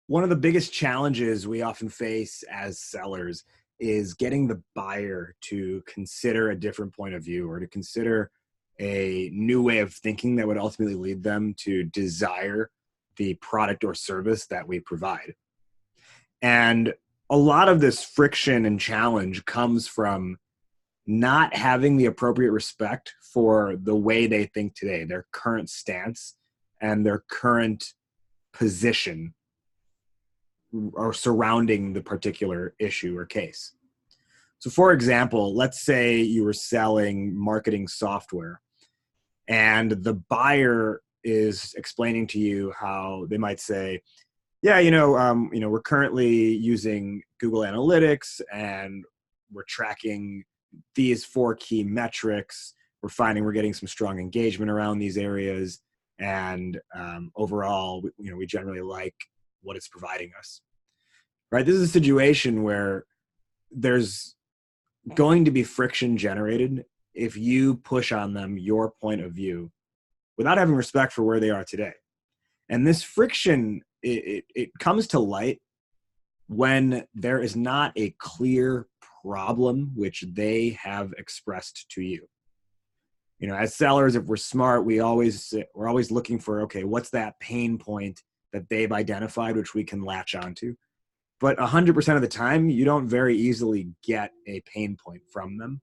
One of the biggest challenges we often face as sellers is getting the buyer to consider a different point of view or to consider a new way of thinking that would ultimately lead them to desire the product or service that we provide. And a lot of this friction and challenge comes from not having the appropriate respect for the way they think today, their current stance and their current position or surrounding the particular issue or case. So for example, let's say you were selling marketing software and the buyer is explaining to you how they might say, yeah, we're currently using Google Analytics and we're tracking these 4 key metrics. We're finding we're getting some strong engagement around these areas. And overall, we generally like what it's providing us, right? This is a situation where there's going to be friction generated if you push on them your point of view without having respect for where they are today. And this friction, it comes to light when there is not a clear problem which they have expressed to you. As sellers, if we're smart, we're always looking for, okay, what's that pain point that they've identified, which we can latch onto. But 100% of the time, you don't very easily get a pain point from them,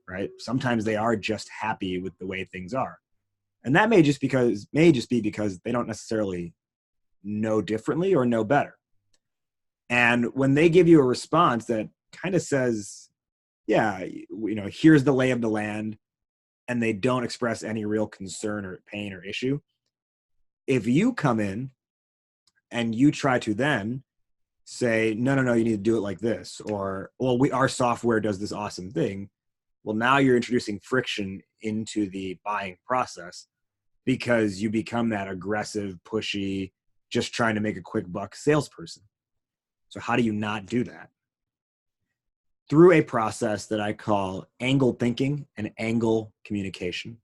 right? Sometimes they are just happy with the way things are. And that may just be because they don't necessarily know differently or know better. And when they give you a response that kind of says, yeah, here's the lay of the land, and they don't express any real concern or pain or issue, if you come in and you try to then say, no, you need to do it like this, or, well, our software does this awesome thing. Well, now you're introducing friction into the buying process because you become that aggressive, pushy, just trying to make a quick buck salesperson. So how do you not do that? Through a process that I call angle thinking and angle communication.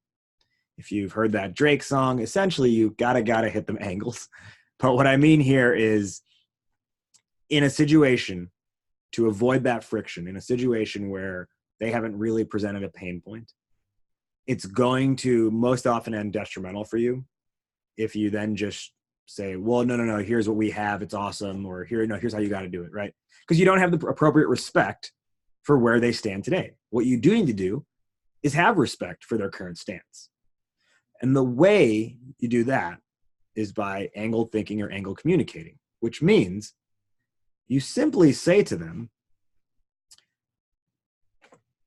If you've heard that Drake song, essentially you gotta hit them angles. But what I mean here is, in a situation, to avoid that friction, in a situation where they haven't really presented a pain point, it's going to most often end detrimental for you if you then just say, well, no, here's what we have, it's awesome, or here's how you got to do it, right? Because you don't have the appropriate respect for where they stand today. What you do need to do is have respect for their current stance. And the way you do that is by angle thinking or angle communicating, which means you simply say to them,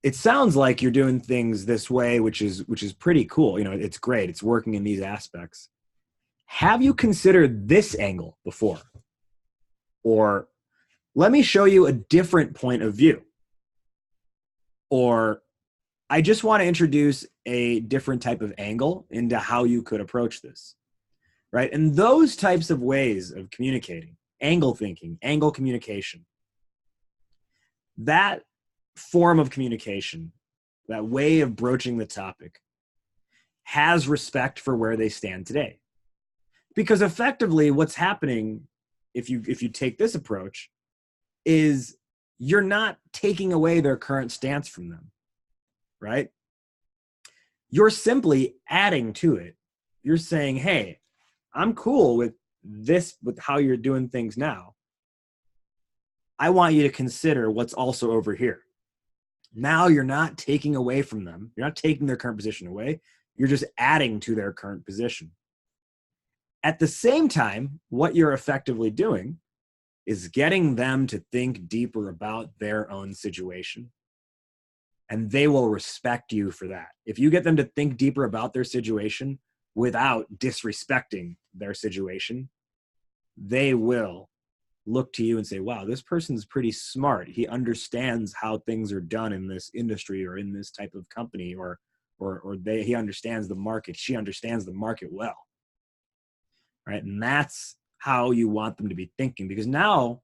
it sounds like you're doing things this way, which is pretty cool. It's great. It's working in these aspects. Have you considered this angle before? Or let me show you a different point of view. Or I just want to introduce a different type of angle into how you could approach this, right? And those types of ways of communicating, angle thinking, angle communication, that form of communication, that way of broaching the topic, has respect for where they stand today. Because effectively what's happening if you take this approach is you're not taking away their current stance from them, right? You're simply adding to it. You're saying, hey, I'm cool with this, with how you're doing things now. I want you to consider what's also over here. Now you're not taking away from them. You're not taking their current position away. You're just adding to their current position. At the same time, what you're effectively doing is getting them to think deeper about their own situation. And they will respect you for that. If you get them to think deeper about their situation without disrespecting their situation, they will look to you and say, wow, this person's pretty smart. He understands how things are done in this industry or in this type of company, or he understands the market. She understands the market well. Right? And that's how you want them to be thinking, because now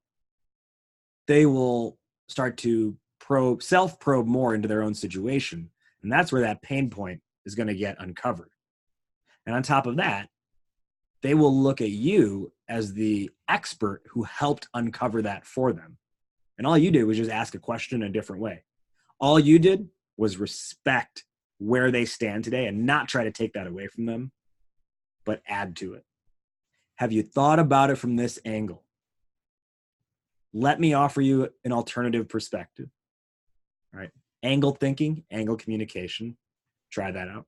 they will start to self-probe more into their own situation. And that's where that pain point is going to get uncovered. And on top of that, they will look at you as the expert who helped uncover that for them. And all you did was just ask a question in a different way. All you did was respect where they stand today and not try to take that away from them, but add to it. Have you thought about it from this angle? Let me offer you an alternative perspective. All right. Angle thinking, angle communication. Try that out.